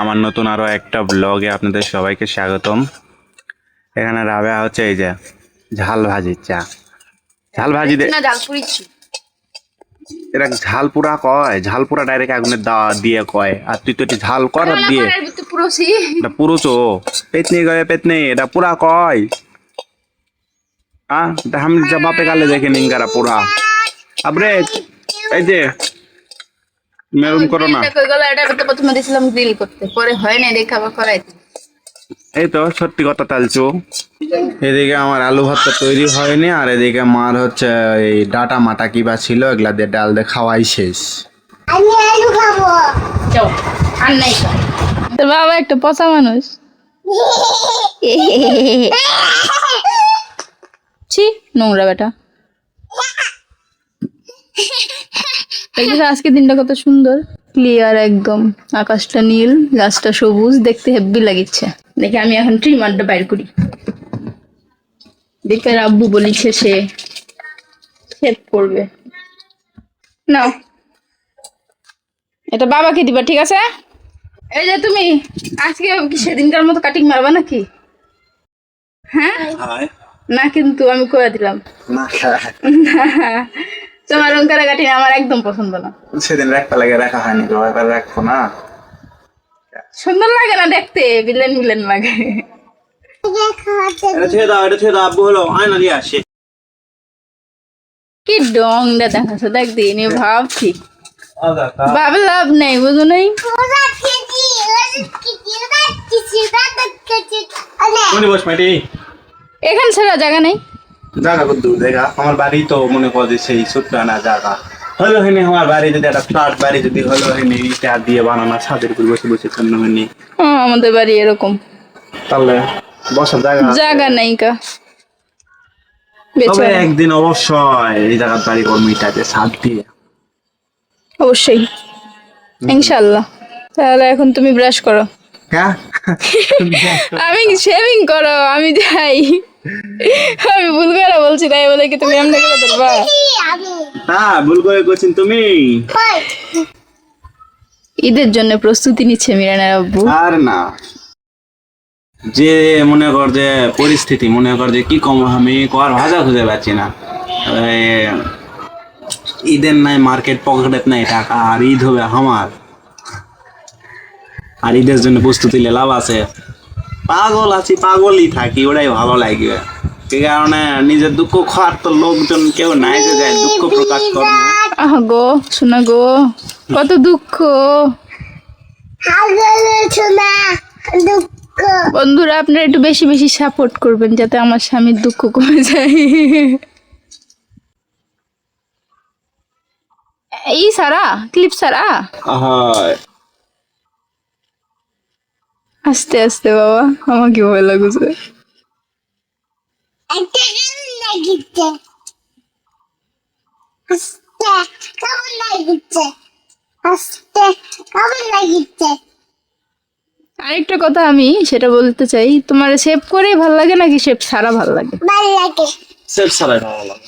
আমার নতুন আরো একটা ব্লগে আপনাদের সবাইকে স্বাগতম। এখানে রাবেয়া হচ্ছে এই যে ঝাল ভাজি চা, ঝাল ভাজি এরা ঝালপুরা কয়, ঝালপুরা ডাইরেক্ট আগুনের দিয়ে কয়, আর তুই তো ঝাল কর দিয়ে এটা পুরুষো পেতনি গয়ে পেতনি এটা পুরা কয়। হ্যাঁ আমি যা বাপে কালে দেখে নিঙ্গারা পুরা আবরে এই যে মেরুন করো না। প্রথমে দিছিলাম গ্রিল করতে, পরে হয় না দেখে আবার করাইতে। এই তো সত্যি কথা টালছু। এদিকে আমার আলু ভাতটা তৈরি হয়নি, আর এদিকে মার হচ্ছে এই ডাটা মাটা কিবা ছিল এগুলা দিয়ে ডাল দিয়ে খাওয়াই শেষ। আমি আলু খাবো। যাও আর নাই তোর বাবা একটা পচা মানুষ। ছি নোংরা বেটা। আজকে দিনটা কত সুন্দর, ক্লিয়ার একদম, আকাশটা নীল, গাছটা সবুজ, দেখতে হেব্বি লাগিচ্ছে। দেখে আমি এখন ট্রিমারটা বাইর করি। দেখে আব্বু বলিছে সে শেভ করবে। নাও এটা বাবাকে দিবা, ঠিক আছে? এই যে তুমি আজকে কি সেদিনকার মতো কাটিং মারবা নাকি? হ্যাঁ না, কিন্তু আমি কয়ে দিলাম তোমার রঙকারা কাটিং আমার একদম পছন্দ না। সেদিন রাখতে লাগে, রাখা হয়নি, রাখবো না। সুন্দর লাগে না দেখতে, বিলেন বিলেন লাগে। কি ডংটা দেখাচ্ছে দেখ দিন, ভাবছি ভাবে লাভ নেই, বুঝো নাই? এখানে ছাড়া জায়গা নেই। জায়গা কত দূর দেখা, আমার বাড়ি তো মনে করে সেই ছোট্ট না জায়গা হলো হয়নি। আমার বাড়ি যদি একটা ফ্ল্যাট বাড়ি যদি হলো হয়নি, ইটা দিয়ে বানানো, ছাদের উপর বসে বসে জন্য হয়নি। আমাদের বাড়ি এরকম, তাহলে বসার জায়গা নেই কা। তবে একদিন অবশ্যই এই জায়গার বাড়ি কর্মীটাকে ছাদ দিয়ে, অবশ্যই ইনশাআল্লাহ। তাহলে এখন তুমি ব্রাশ করো, আমি শেভিং করো, আমি যাই। আমি ভুল করে বলছি তাই বলে কি তুমি এমনি করে ধরবা? না ভুল করে করছেন তুমি। ঈদের জন্য প্রস্তুতি নিচ্ছে মিরানের আব্বু। আর না, যে মনে কর যে পরিস্থিতি, মনে কর যে কি কম, আমি কর ভাজা খুঁজে পাচ্ছি না। ঈদের নাই মার্কেট পকেটে নাই টাকা, আর ঈদ হবে আমার, আর ঈদের জন্য প্রস্তুতি লাভ আছে। পাগল আছি, পাগলই থাকি, ওটাই ভালো লাগবে। এই কারণে নিজের দুঃখ খাওয়ার তো লোকজন কেউ নাই যে যায় দুঃখ প্রকাশ করবো। আহ গো শোনা গো, কত দুঃখ। বন্ধুরা আপনারা একটু বেশি বেশি সাপোর্ট করবেন যাতে আমার স্বামীর দুঃখ কমে যায়। এই সারা ক্লিপ সারা, আস্তে আস্তে বাবা, আমাকে ভয় লাগছে। আরেকটা কথা আমি সেটা বলতে চাই, তোমার শেভ করে ভাল লাগে নাকি শেভ সারা ভাল লাগে? শেভ সারা ভালো লাগে।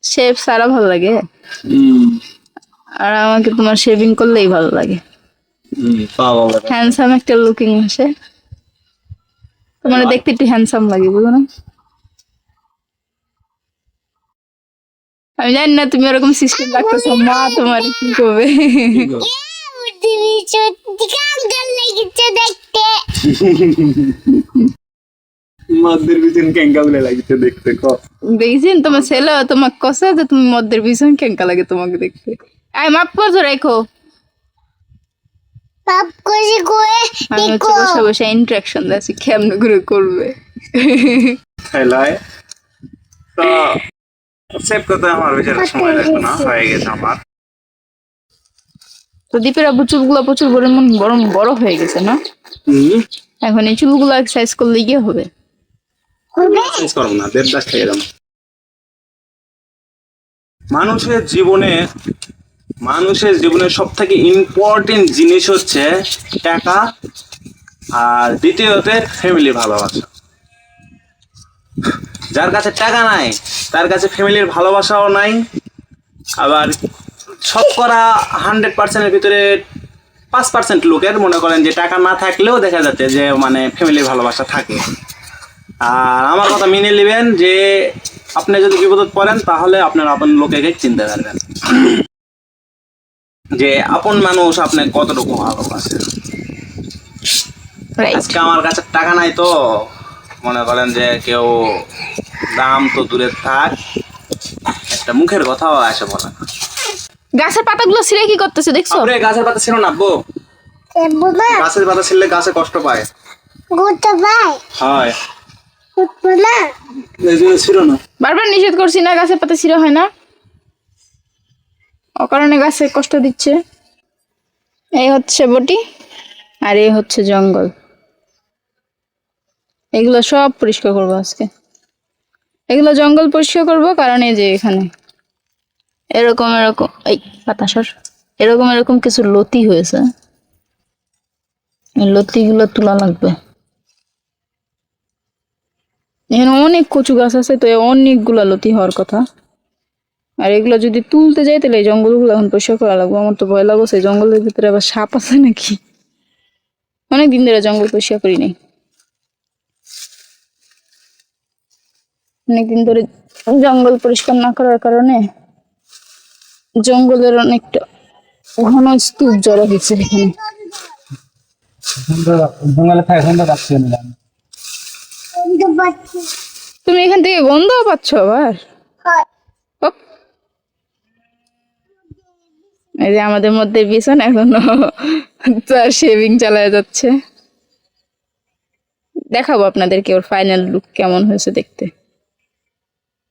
শেভ সারা ভাল লাগে, আর আমাকে তোমার শেভিং করলেই ভালো লাগে। হ্যান্ডসাম একটা লুকিং আসে, তোমার দেখতে একটু হ্যান্ডসাম লাগে, বুঝো না? আমি জানি না তুমি ওরকম সিস্টেম রাখতেছো, মা তোমার কি করবে? মদের পিছন কেঙ্কা বলে লাগছে দেখতে। দেখছেন তোমার ছেলে তোমার কষা যে তুমি মদের পিছন কেঙ্কা লাগে তোমাকে দেখতে। আয় মাপ করছো রেখো, আমি হচ্ছে বসে বসে ইন্টারাকশন দিচ্ছি কেমন করে করবে। সেভ করতে আমার বেশি সময় লাগবে না, হয়ে গেছে আমার। তো দীপের আব্বু চুলগুলো প্রচুর বড় হয়ে গেছে না? এখন এই চুলগুলো এক্সারসাইজ করলে গিয়ে হবে। মানুষের জীবনে সব থেকে ইম্পর্টেন্ট জিনিস হচ্ছে টাকা, আর দ্বিতীয়তে ফ্যামিলি ভালোবাসা। যার কাছে টাকা নাই তার কাছে ফ্যামিলির ভালোবাসাও নাই, আবার শতকরা 100%-এর ভিতরে 5% লোকের মনে করেন যে টাকা না থাকলেও দেখা যাচ্ছে যে মানে ফ্যামিলির ভালোবাসা থাকে। আর আমার কথা মেনে নেবেন যে আপনি যদি বিপদে পড়েন তাহলে আপনার আপন লোকেকে চিনতে পারবেন যে আপন মানুষ আপনি কতটুকু ভালোবাসেন। রাইট। আজকে আমার কাছে টাকা নাই তো মনে করেন যে কেউ দাম তো দূরে থাক, একটা মুখের কথাও আসে বলে না। গাছের পাতাগুলো ছিঁড়ে কি করতেছে দেখছো? আপনি গাছের পাতা ছিল না আব্বু? গাছের পাতা ছিঁড়লে গাছে কষ্ট পায়। হয় এই জন্য ছিল না। বারবার নিষেধ করছি না, গাছের পাতা ছিঁড়া হয় না, অকারণে গাছে কষ্ট দিচ্ছে। এই হচ্ছে বটি আর এই হচ্ছে জঙ্গল। এগুলো সব পরিষ্কার করবো আজকে। এগুলো জঙ্গল পরিষ্কার করবো কারণ এই যে এখানে এরকম এরকম এই বাতাসর এরকম এরকম কিছু লতি হয়েছে, এই লতিগুলো তোলা লাগবে। এখানে অনেক কচু গাছ আছে তো অনেকগুলা লতি হওয়ার কথা, আর এগুলো যদি তুলতে যাই তাহলে এই জঙ্গলগুলো এখন পরিষ্কার করা লাগবে। আমার তো ভয় লাগছে এই জঙ্গলের ভিতরে আবার সাপ আছে নাকি, অনেকদিন ধরে জঙ্গল পরিষ্কার করি নাই, অনেকদিন ধরে জঙ্গল পরিষ্কার না করার কারণে জঙ্গলের অনেকটা ঘন স্তূপ জড়ো হয়েছে এখানে। তুমি এখান থেকে গন্ধ পাচ্ছ আবার? ওপ। এই যে আমাদের মধ্যে বিছান এখনো তার শেভিং চালায় যাচ্ছে। দেখাবো আপনাদেরকে ওর ফাইনাল লুক কেমন হয়েছে দেখতে,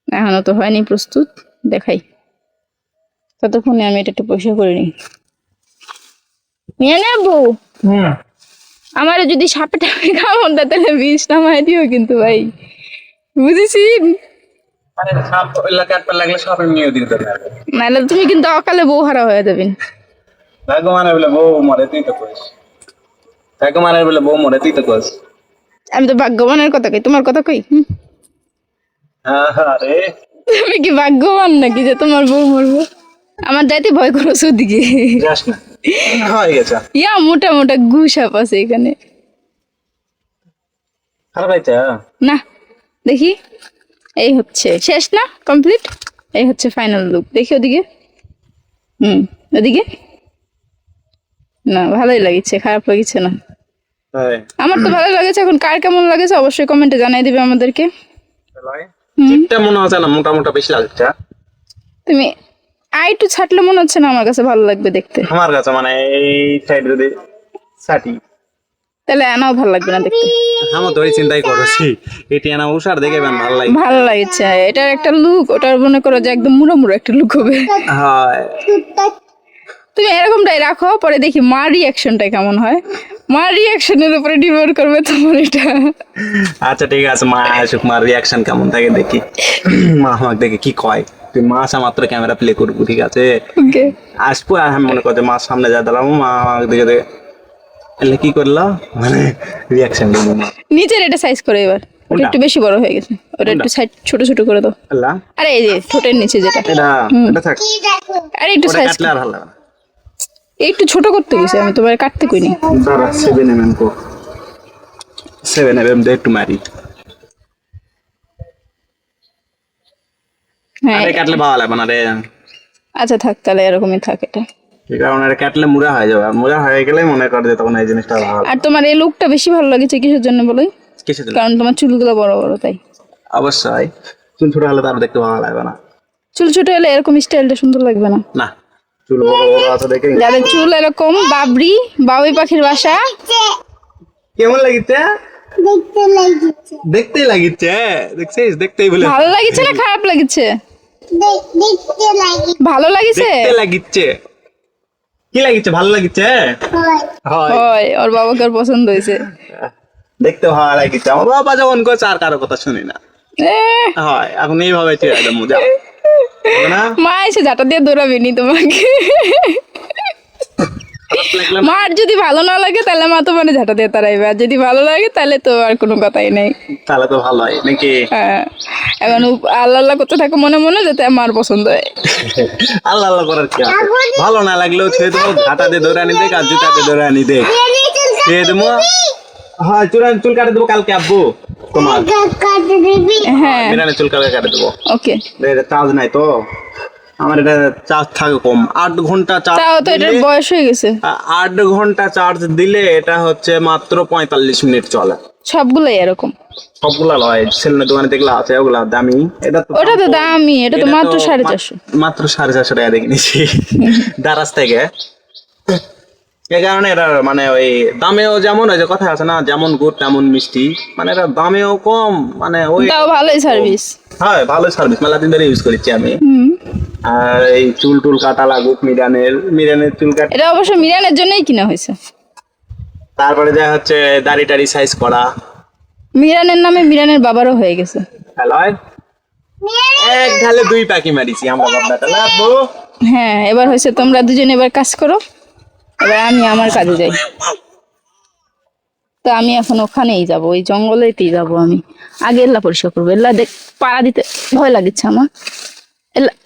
এখনো তো হয়নি প্রস্তুত, দেখাই। ততক্ষণে আমি এটা একটু পয়সা করে নিই। নিয়ে নেবো। আমার যদি সাপে টাপে কামড় দেয় তাহলে বিষ নামাই দিও কিন্তু ভাই, বুঝেছি? আরে সাপ এলাকায় কাটতে লাগলে সাপের নিয়ে দিতে পারবে, নাহলে তুমি কিন্তু অকালে বউ হারা হয়ে যাবেন। ভাগ্যমানের বলে বউ মরে তুই তো কইস, ভাগ্যমানের বলে বউ মরে তুই তো কইস। আমি তো ভাগ্যবানের কথা কই, তোমার কথা কই? আরে তুমি কি ভাগ্যবান নাকি যে তোমার বউ মরবো? আমার যাইতে ভয় করছো ওদিকে। যাস না, হয়ে গেছে। ইয়া মোটা মোটা গু সাপ আছে এখানে। খারাপ হয়েছে না দেখি, এই হচ্ছে শেষ না, কমপ্লিট। এই হচ্ছে ফাইনাল লুক, দেখি ওদিকে। ওদিকে না, ভালোই লাগছে, খারাপ লাগছে না। আমার তো ভালো লাগছে। এখন কার কেমন লাগছে অবশ্যই কমেন্টে জানাই দিবে আমাদেরকে। জিপটা মনে হচ্ছে না মোটা মোটা বেশি লাগছে। তুমি আইটু ছাটলে মনে হচ্ছে না আমার কাছে ভালো লাগবে দেখতে। আমার কাছে মানে এই সাইড যদি ছাটি তাহলে এনাও ভালো লাগবে না দেখতে। আমি তো ওই চিন্তাই করছি, এটি এনা উষার দেখে ভালো লাগে, ভালো লাগছে। এটার একটা লুক, ওটার মনে করো যে একদম মুড়ো মুড়ো একটা লুক হবে। হয় তুমি এরকমটাই রাখো, পরে দেখি মার রিয়াকশনটা কেমন হয়। মার রিয়াকশনের উপরে ডিপেন্ড করবে তোমার এটা। আচ্ছা ঠিক আছে, মা আসুক, মার রিয়াকশন কেমন থাকে দেখি। মা আমাকে দেখে কি কয়, তুই মা আসা মাত্র ক্যামেরা প্লে করবো, ঠিক আছে? ওকে আসবো আর আমি মনে করতে মার সামনে যা দাঁড়াবো, মা আমাকে দেখে দেখে এলে কি করলো মানে রিয়াকশন দেবো। মা নিচের এটা সাইজ করে এবার, ওটা একটু বেশি বড় হয়ে গেছে, ওটা একটু সাইজ ছোট ছোট করে দাও। আল্লাহ আরে এই যে ঠোঁটের নিচে যেটা, এটা এটা থাক, আরে একটু ওটা সাইজ কাটলে আর ভালো লাগে না। একটু ছোট করতে গেছি আমি, তোমার কাটতে কইনি। দাঁড়া 7mm কো 7mm দিয়ে একটু মারি। হ্যাঁ আরে কাটলে ভালো লাগবে না রে, আচ্ছা থাক তাহলে এরকমই থাক এটা। ঠিক আছে, এটা কাটলে মুড়া হয়ে যাবে, আর মুড়া হয়ে গেলে মনে কর যে তখন এই জিনিসটা ভালো। আর তোমার এই লুকটা বেশি ভালো লাগছে কিসের জন্য বলো? কিসের জন্য? কারণ তোমার চুলগুলো বড় বড় তাই। অবশ্যই, চুল ছোট হলে তার দেখতে ভালো লাগবে না। চুল ছোট হলে এরকম স্টাইলটা সুন্দর লাগবে না। না, চুল বড় বড় আছে দেখে যাদের চুল এরকম বাবরি, বাবুই পাখির বাসা। কেমন লাগিছে? দেখতে লাগিছে, দেখছিস? দেখতেই বলে ভালো লাগিছে না খারাপ লাগিছে? ভালো লাগিছে। দেখতে লাগিছে। কি লাগিছে? ভালো লাগিছে? হয় হয়, ওর বাবাকে ওর পছন্দ হয়েছে। দেখতে ভালো লাগিছে। আমার বাবা যখন করছে আর কারো কথা শুনি না। হয়, এখন এইভাবে ছেড়ে দেবো, যাও না। মা এসে ঝাঁটা দিয়ে দৌড়াবে নি তোমাকে। লাগলে মার যদি ভালো না লাগে তাহলে মা তো মানে ঝাঁটা দিয়ে তারাইবে, আর যদি ভালো লাগে তাহলে তো আর কোনো কথাই নেই। তাহলে তো ভালো হয় নাকি? হ্যাঁ, এখন আল্লাহ আল্লাহ করতে থাকো মনে মনে, যাতে আমার পছন্দ হয়। আল্লাহ আল্লাহ করার কি আছে? ভালো না লাগলেও ছুঁয়ে দেবো, ঝাঁটা দিয়ে ধরে আনি দেখ আর জুতা দিয়ে ধরে আনি দেখ, ছুঁয়ে দেবো। হ্যাঁ, চুল কাটে দেবো কালকে আব্বু তোমার। হ্যাঁ, মিরানের চুল কালকে কাটে দেবো। ওকে। চার্জ নাই তো আমার, এটা চার্জ থাকে কম, 8 ঘন্টা চার্জ তাও তো এটার বয়স হয়ে গেছে। 8 ঘন্টা চার্জ দিলে এটা হচ্ছে মাত্র 45 মিনিট চলে। সবগুলোই এরকম। সবগুলা লয়, সেলুনের দোকানে দেখলে আছে ওগুলা দামি। ওটা তো দামি, এটা তো মাত্র 450। মাত্র 450 টাকা দিয়ে কিনেছি দারাজ থেকে। এই কারণে এটা মানে ওই দামেও যেমন, ওই যে কথা আছে না, যেমন গুড় তেমন মিষ্টি, মানে এটা দামেও কম, মানে ওই তাও ভালোই সার্ভিস। হ্যাঁ ভালো সার্ভিস, মেলা দিন ধরে ইউজ করছি আমি। আর এই চুল কাটা লাগুক মিরানের চুল কাটা, এটা অবশ্য মিরানের জন্যই কিনা হয়েছে। তারপরে যা হচ্ছে দাড়ি টাড়ি সাইজ করা। মিরানের নামে মিরানের বাবারও হয়ে গেছে। হ্যালো, এক ঢালে 2 পাখি মারিছি আমরা বাপদাটা লাগবো। হ্যাঁ, এবার হয়েছে তোমরা দুজনে এবার কাজ করো, এবার আমি আমার কাজে যাই। তো আমি এখন ওখানেই যাব, ওই জঙ্গলেতেই যাব। আমি আগে এল্লা পরিষ্কার করবো, এল্লা পাড়া দিতে ভয় লাগছে আমার।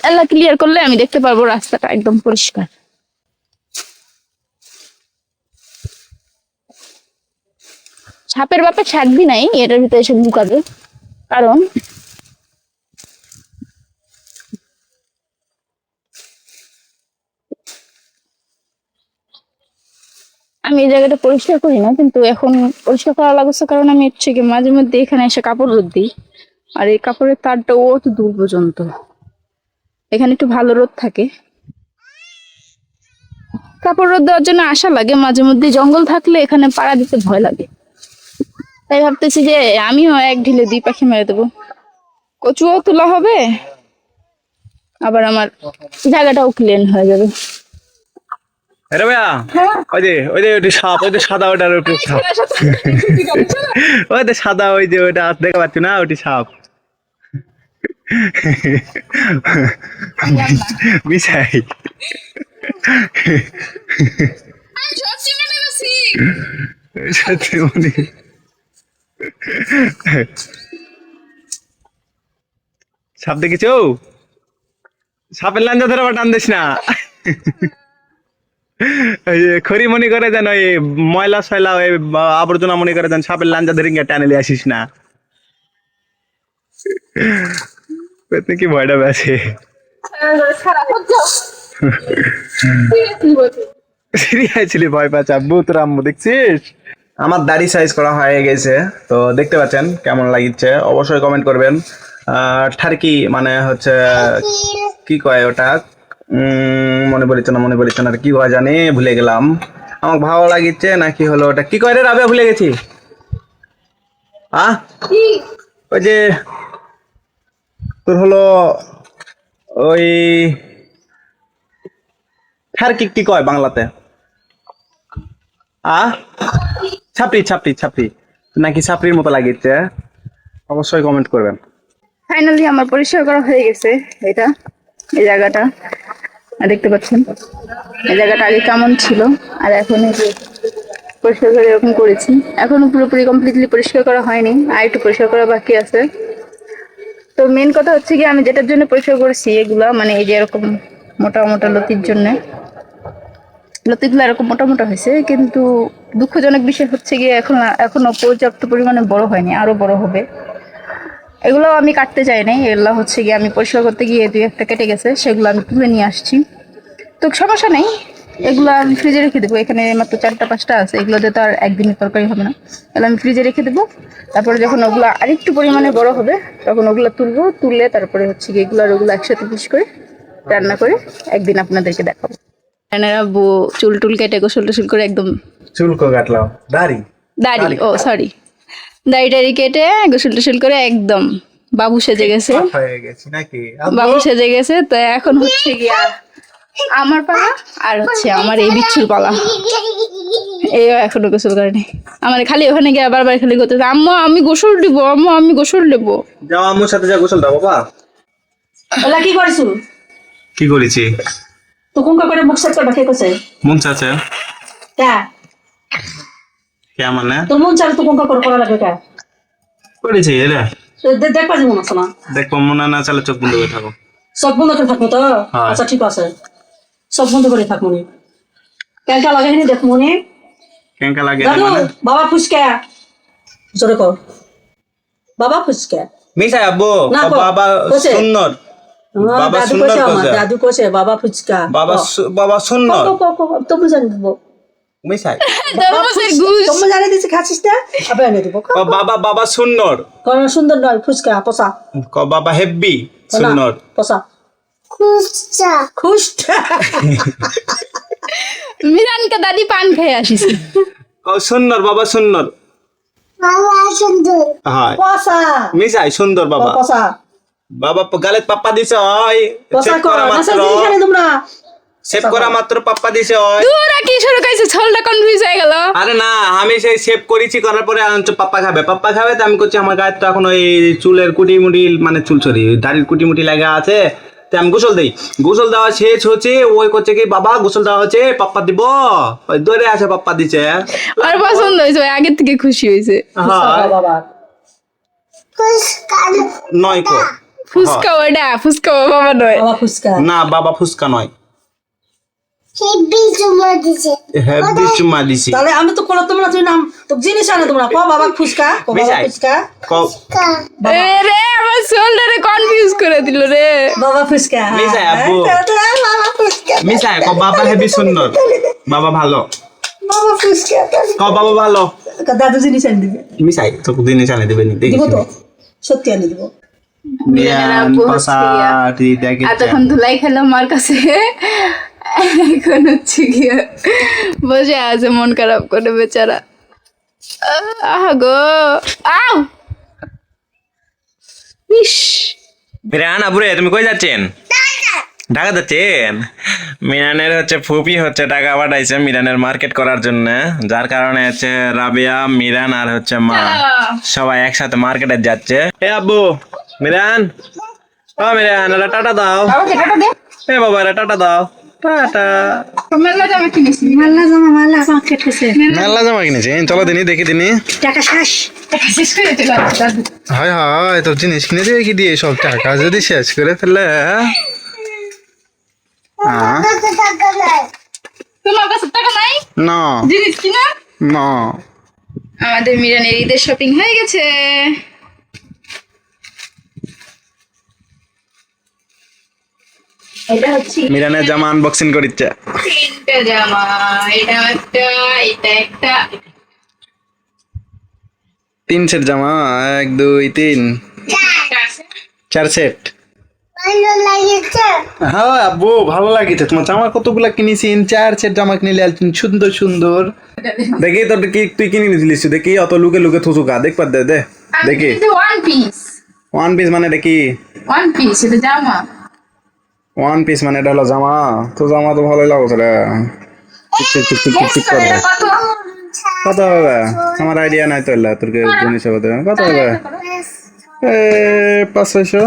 এল্লা ক্লিয়ার করলে আমি দেখতে পারবো রাস্তাটা একদম পরিষ্কার। সাপের ব্যাপারে ছাড়বি নাই, এটার ভিতরে এসে লুকাবে, কারণ আমি এই জায়গাটা পরিষ্কার করি না, কিন্তু এখন পরিষ্কার করা লাগছে, কারণ আমি হচ্ছে কি মাঝে মধ্যে এখানে এসে কাপড় রোদ দিই, আর এই কাপড়ের তারটা অত দূর পর্যন্ত। এখানে একটু ভালো রোদ থাকে, কাপড় রোদ দেওয়ার জন্য আশা লাগে মাঝে মধ্যে। জঙ্গল থাকলে এখানে পাড়া দিতে ভয় লাগে, তাই ভাবতেছি যে আমিও এক ঢিলে 2 পাখি মেরে দেবো। কচুও তোলা হবে, আবার আমার জায়গাটাও ক্লিন হয়ে যাবে। আরে ভাইয়া, ওই যে ওইটা সাপ, ওই যে সাদা, ওটার উপরে সাপ, ওই যে সাদা, ওই যে ওইটা দেখতে পাচ্ছি না, ওটি সাপ বিছাই। সত্যি মনে সাপ দেখেছো? সাপের লাঞ্জা ধরে আবার টান দিস না। খড়ি মনে করে দেন, ওই ময়লা সয়লা, ওই আবর্জনা মনে করে দেন, সাপের লাঞ্জা ধরে টানেলে আসিস না। কি ভয়টা বেছে সিরিয়াসলি ভয় পাচ্ছে আব্বু, তোর আম্মু দেখছিস? আমার দাড়ি সাইজ করা হয়ে গেছে, তো দেখতে পাচ্ছেন কেমন লাগিচ্ছে, অবশ্যই কমেন্ট করবেন। ঠারকি মানে হচ্ছে কি কয় ওটা, মনে পড়ছে না কি কয় জানি, ভুলে গেলাম। আমার ভালো লাগিচ্ছে নাকি হলো ওটা কি কয় রে রাবে, ভুলে গেছি। ওই যে তোর হলো ওই ঠারকি কি কয় বাংলাতে? ছাপড়ি নাকি ছাপড়ির মতো লাগিচ্ছে, অবশ্যই কমেন্ট করবেন। ফাইনালি আমার পরিষ্কার করা হয়ে গেছে। এটা এই জায়গাটা দেখতে পাচ্ছেন, এই জায়গাটা আগে কেমন ছিল আর এখন এই যে পরিষ্কার করে এরকম করেছি। এখনো পুরোপুরি কমপ্লিটলি পরিষ্কার করা হয়নি, আর একটু পরিষ্কার করা বাকি আছে। তো মেন কথা হচ্ছে কি, আমি যেটার জন্য পরিষ্কার করেছি এগুলা, মানে এই যে এরকম মোটা মোটা লতির জন্য, লতিগুলো এরকম মোটা মোটা হয়েছে, কিন্তু দুঃখজনক বিষয় হচ্ছে গিয়ে এখনো পর্যাপ্ত পরিমাণে বড় হয়নি, আরো বড় হবে। এগুলো আমি কাটতে চাই নাই, এগুলো হচ্ছে গিয়ে আমি পরিষ্কার করতে গিয়ে 2-1টা কেটে গেছে, সেগুলো আমি তুলে নিয়ে আসছি। তো সমস্যা নেই, এগুলো আমি ফ্রিজে রেখে দেবো। এখানে মাত্র 4টা-5টা আছে, এগুলোতে তো আর একদিনের তরকারি হবে না। তাহলে আমি ফ্রিজে রেখে দেবো, তারপরে যখন ওগুলো আরেকটু পরিমাণে বড় হবে তখন ওগুলো তুলে তারপরে হচ্ছে গিয়ে ওগুলো একসাথে পিস করে রান্না করে একদিন আপনাদেরকে দেখাবো। চুল টুল কেটে গোসল টোসল করে একদম, চুল কো কাটলাম, দাড়ি ও সরি, দাড়ি কেটে গোসল টোসল করে একদম বাবু সেজে গেছে, বাবু সেজে গেছে। তো এখন হচ্ছে গিয়া আমার পালা, আর হচ্ছে আমার এই বিচ্ছুর পালা। এই এখনো গোসল করেনি, আমার খালি ওখানে গিয়ে বারবার খালি করতে, আম্মু আমি গোসল দিব, আম্মু আমি গোসল দেব। যাও আম্মুর সাথে যা গোসল দাও বাবা। ওলা কি করছো? কি করেছি তো কোন করে মুখ সেট করবা কে কইছে? মন চাচা কে কে মানে তোর মন চালে তো কোনটা করে করা লাগবে কে করেছি এরা দেখবা যে মনে আছে না দেখবো মনে না চালে চোখ বন্ধ করে থাকো সব বন্ধ করে থাকবো তো হ্যাঁ। আচ্ছা ঠিক আছে সব বন্ধ করে থাক মনে কেনটা লাগাই নি দেখ মনে কেঙ্কা লাগে দাদু মানে বাবা ফুচকা জোরে কর বাবা ফুচকা মিশাই আব্বু না, ও কো। বাবা কোসে? সুন্দর বাবা দাদু সুন্দর কইছে আমার কোসে? দাদু কইছে বাবা ফুচকা বাবা সুন্দর তো বুঝানি দিব মিশাই তরমুজের গুজ তুমি জানি দিছি খাচ্ছিস না আবার এনে দিব ও বাবা সুন্দর কোন সুন্দর নয় ফুচকা পচা ক বাবা হেভি সুন্দর পচা খুশটা খুশটা মিরানকে দাদি পান খেয়ে আসিস ও সুন্দর বাবা সুন্দর বাবা সুন্দর হয় পচা মিশাই সুন্দর বাবা পচা বাবা গালে পাপ্পা দিছে হয় পচা সেভ কর করা না মাত্র সাজি খানে তোমরা সেভ করা মাত্র পাপ্পা দিছে হয় তোরা কি শুরু করেছিস ছলটা কনফিউজ হয়ে গেল আরে না আমি সেই সেভ করেছি করার পরে পাপ্পা খাবে তো আমি করছি আমার গায়ে তো এখন ওই চুলের কুটি মুটি মানে চুল সরি দাড়ির কুটি মুটি লাগা আছে তো আমি গোসল দেই গোসল দেওয়া শেষ হচ্ছে ওই করছে কি বাবা গোসল দেওয়া হচ্ছে পাপ্পা দিব ওই দৌড়ে আসে পাপ্পা দিছে আর পছন্দ হয়েছে ওই আগের থেকে খুশি হয়েছে হ্যাঁ বাবা নয় কো ফুচকা ওটা ফুচকা ও বাবা নয় বাবা ফুচকা না বাবা ফুসকা নয় হেভি চুমা দিছে হেভি চুমা দিছি তাহলে আমি তো কোলা তোমরা তুই নাম তো জিনিস আনে তোমরা কো বাবা ফুচকা কো বাবা মিশাই। ফুচকা এ রে আমার শোল্ডারে কনফিউজ করে দিল রে বাবা ফুচকা মিশাই আপু। বাবা ফুচকা মিশাই ক বাবা হেভি সুন্দর বাবা ভালো বাবা ফুচকা ক বাবা ভালো দাদু জিনিস আনে দিবে মিশাই তো দিনে জানে দেবেন দিব দেখিস তো সত্যি আনে দিব বিয়ান পাসাটি দেখে এতক্ষণ ধুলাই খেলো আমার কাছে এখন হচ্ছে গিয়ে বসে আছে মন খারাপ করে বেচারা আহা গো আউ ইস মিরান আবুরে তুমি কই যাচ্ছেন ঢাকা যাচ্ছেন মিরানের হচ্ছে ফুপি হচ্ছে টাকা পাঠাইছে মিরানের মার্কেট করার জন্য যার কারণে হচ্ছে রাবিয়া মিরান আর হচ্ছে মা সবাই একসাথে মার্কেটে যাচ্ছে এ আব্বু মিরান ও মিরান এটা টাটা দাও বাবা টাটা দে এ বাবা এটা টাটা দাও টাটা মেলা যাবে কিনেছি মাল্লা জামা মাল্লা মার্কেট হইছে মেলা জামা কিনেছি চলো দিনি দেখি দিনি টাকা শেষ টাকা শেষ করে দিল দাদু হায় হায় তোর জিনিস কিনে দিয়ে কি দিয়ে সব টাকা যদি শেষ করে ফেলে তোমার কাছে টাকা নাই না জিনিস কিনা না আমাদের মিরানের ঈদের শপিং হয়ে গেছে এটা হচ্ছে মিরানের জামা আনবক্সিং করিচ্ছে তিনটা জামা এটা একটা এটা একটা 3 সেট জামা 1 2 3 4 সেট হ্যাঁ আব্বু ভালো লাগিছে তোমার জামা কতগুলা কিনেছি 4 সেট জামা কিনে সুন্দর সুন্দর দেখি তোর কি তুই কিনে নিয়েছিলিস দেখি অত লুকে লুকে থুসুকা দেখ পার দে দে দেখি ওয়ান পিস ওয়ান পিস মানে দেখি ওয়ান পিস এটা জামা ওয়ান পিস মানে এটা হলো জামা তো জামা তো ভালোই লাগছে রে tick tick tick tick tick করে এটা কত কত হবে আমার আইডিয়া নাই তো এলা তোর জিনিস হবে কত হবে 500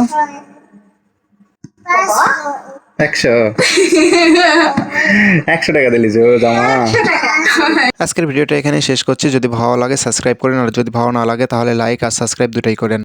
100 টাকা দিলিস ও জামা আজকের ভিডিওটা এখানে শেষ করছি যদি ভালো লাগে সাবস্ক্রাইব করেন আর যদি ভালো না লাগে তাহলে লাইক আর সাবস্ক্রাইব দুটাই করেন